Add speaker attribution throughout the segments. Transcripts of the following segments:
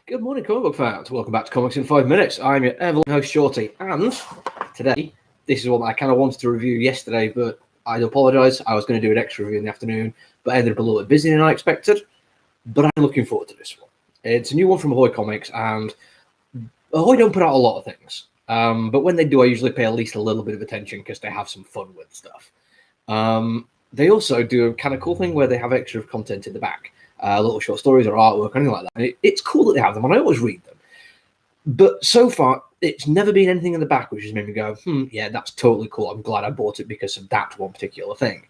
Speaker 1: Good morning, comic book fans. Welcome back to Comics in 5 Minutes. I'm your ever host, Shorty, and today, this is one I kind of wanted to review yesterday, but I apologise. I was going to do an extra review in the afternoon, but I ended up a little bit busier than I expected. But I'm looking forward to this one. It's a new one from Ahoy Comics, and Ahoy don't put out a lot of things. But when they do, I usually pay at least a little bit of attention because they have some fun with stuff. They also do a kind of cool thing where they have extra content in the back. Little short stories or artwork or anything like that. And it's cool that they have them, and I always read them. But so far, it's never been anything in the back which has made me go, yeah, that's totally cool. I'm glad I bought it because of that one particular thing.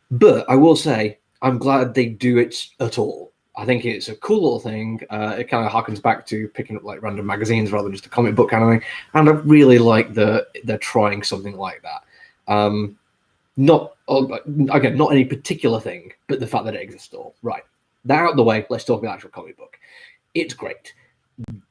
Speaker 1: But I will say, I'm glad they do it at all. I think it's a cool little thing. It kind of harkens back to picking up like random magazines rather than just a comic book kind of thing. And I really like that they're trying something like that. Not any particular thing, but the fact that it exists at all. Right. That out of the way, let's talk about the actual comic book. It's great.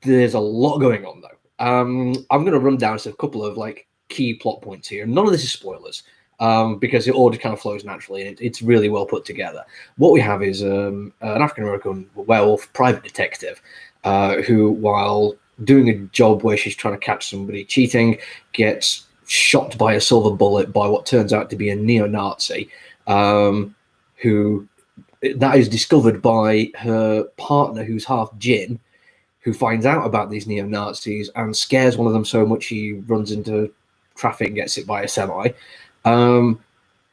Speaker 1: There's a lot going on, though. I'm going to run down a couple of like key plot points here. None of this is spoilers, because it all just kind of flows naturally, and it's really well put together. What we have is an African-American werewolf private detective who, while doing a job where she's trying to catch somebody cheating, gets shot by a silver bullet by what turns out to be a neo-Nazi who... That is discovered by her partner, who's half Jin, who finds out about these neo-Nazis and scares one of them so much he runs into traffic and gets hit by a semi.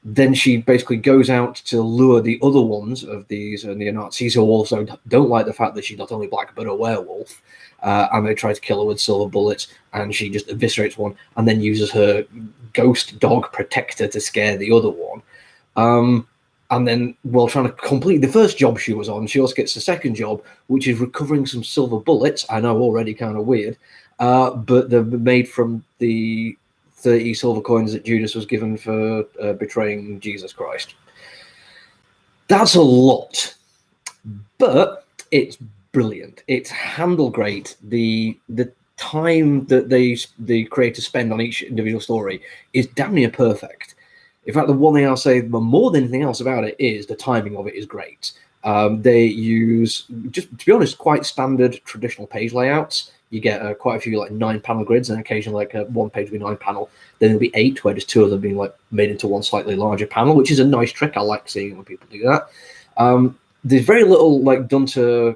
Speaker 1: Then she basically goes out to lure the other ones of these neo-Nazis who also don't like the fact that she's not only black but a werewolf. And they try to kill her with silver bullets, and she just eviscerates one and then uses her ghost dog protector to scare the other one. And then, while trying to complete the first job she was on, she also gets the second job, which is recovering some silver bullets. I know, already kind of weird, but they're made from the 30 silver coins that Judas was given for betraying Jesus Christ. That's a lot, but it's brilliant. It's handled great. The time that the creators spend on each individual story is damn near perfect. In fact, the one thing I'll say more than anything else about it is the timing of it is great. They use, just to be honest, quite standard traditional page layouts. You get quite a few like 9-panel grids, and occasionally like one page will be 9-panel. Then there'll be 8, where just 2 of them being like made into one slightly larger panel, which is a nice trick. I like seeing when people do that. There's very little like done to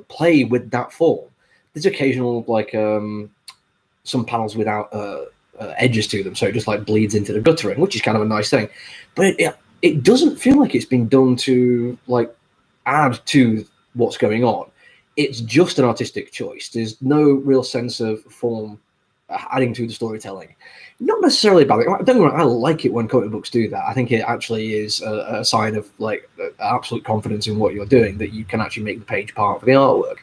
Speaker 1: play with that form. There's occasional like some panels without edges to them, so it just like bleeds into the guttering, which is kind of a nice thing. But it doesn't feel like it's been done to like add to what's going on. It's just an artistic choice. There's no real sense of form adding to the storytelling. Not necessarily about it. Don't get me wrong, I like it when comic books do that. I think it actually is a sign of like absolute confidence in what you're doing, that you can actually make the page part of the artwork.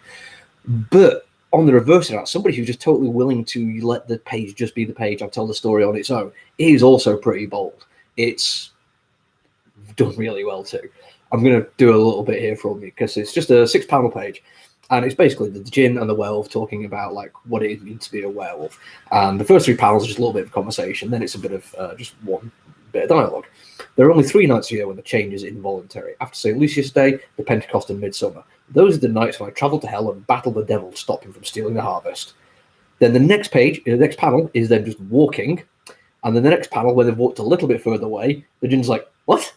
Speaker 1: But on the reverse of that, somebody who's just totally willing to let the page just be the page and tell the story on its own is also pretty bold. It's done really well too. I'm going to do a little bit here from you because it's just a 6-panel page, and it's basically the Jinn and the werewolf talking about like what it means to be a werewolf. And the first 3 panels are just a little bit of conversation. Then it's a bit of just one bit of dialogue. There are only 3 nights a year when the change is involuntary. After St. Lucius Day, the Pentecost, and Midsummer. Those are the nights when I travel to hell and battle the devil to stop him from stealing the harvest. Then the next page, the next panel, is them just walking. And then the next panel, when they've walked a little bit further away, the Jinn's like, what?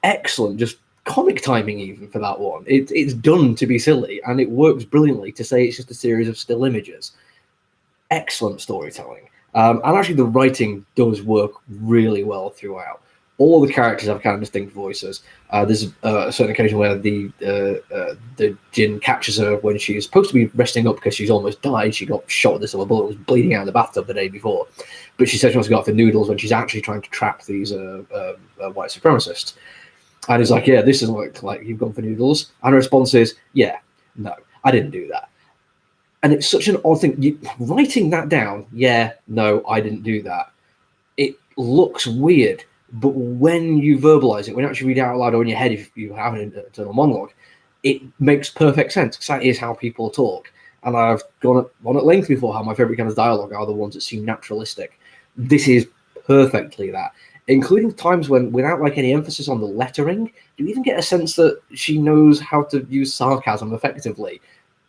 Speaker 1: Excellent. Just comic timing even for that one. It's done to be silly, and it works brilliantly to say it's just a series of still images. Excellent storytelling. And actually the writing does work really well throughout. All the characters have kind of distinct voices. There's a certain occasion where the Jinn catches her when she's supposed to be resting up because she's almost died. She got shot with this silver bullet, was bleeding out of the bathtub the day before. But she says she wants to go out for noodles when she's actually trying to trap these white supremacists. And he's like, yeah, this is like you've gone for noodles. And her response is, yeah, no, I didn't do that. And it's such an odd thing. Writing that down, yeah, no, I didn't do that. It looks weird. But when you verbalize it, when you actually read it out loud or in your head, if you have an internal monologue, it makes perfect sense because that is how people talk. And I've gone on at length before how my favorite kind of dialogue are the ones that seem naturalistic. This is perfectly that, including times when, without like any emphasis on the lettering, you even get a sense that she knows how to use sarcasm effectively.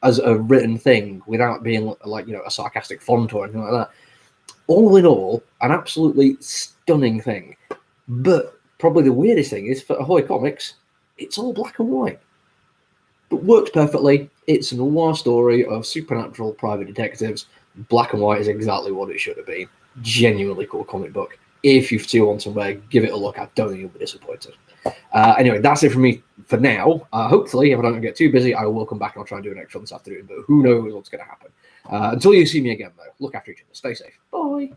Speaker 1: as a written thing without being like, you know, a sarcastic font or anything like that. All in all, an absolutely stunning thing. But probably the weirdest thing is for Ahoy Comics, it's all black and white. But works perfectly. It's a noir story of supernatural private detectives. Black and white is exactly what it should have been. Genuinely cool comic book. If you still want somewhere, give it a look. I don't think you'll be disappointed. Anyway, that's it from me for now. Hopefully, if I don't get too busy, I will come back and I'll try and do an extra this afternoon. But who knows what's going to happen. Until you see me again, though, look after each other. Stay safe. Bye.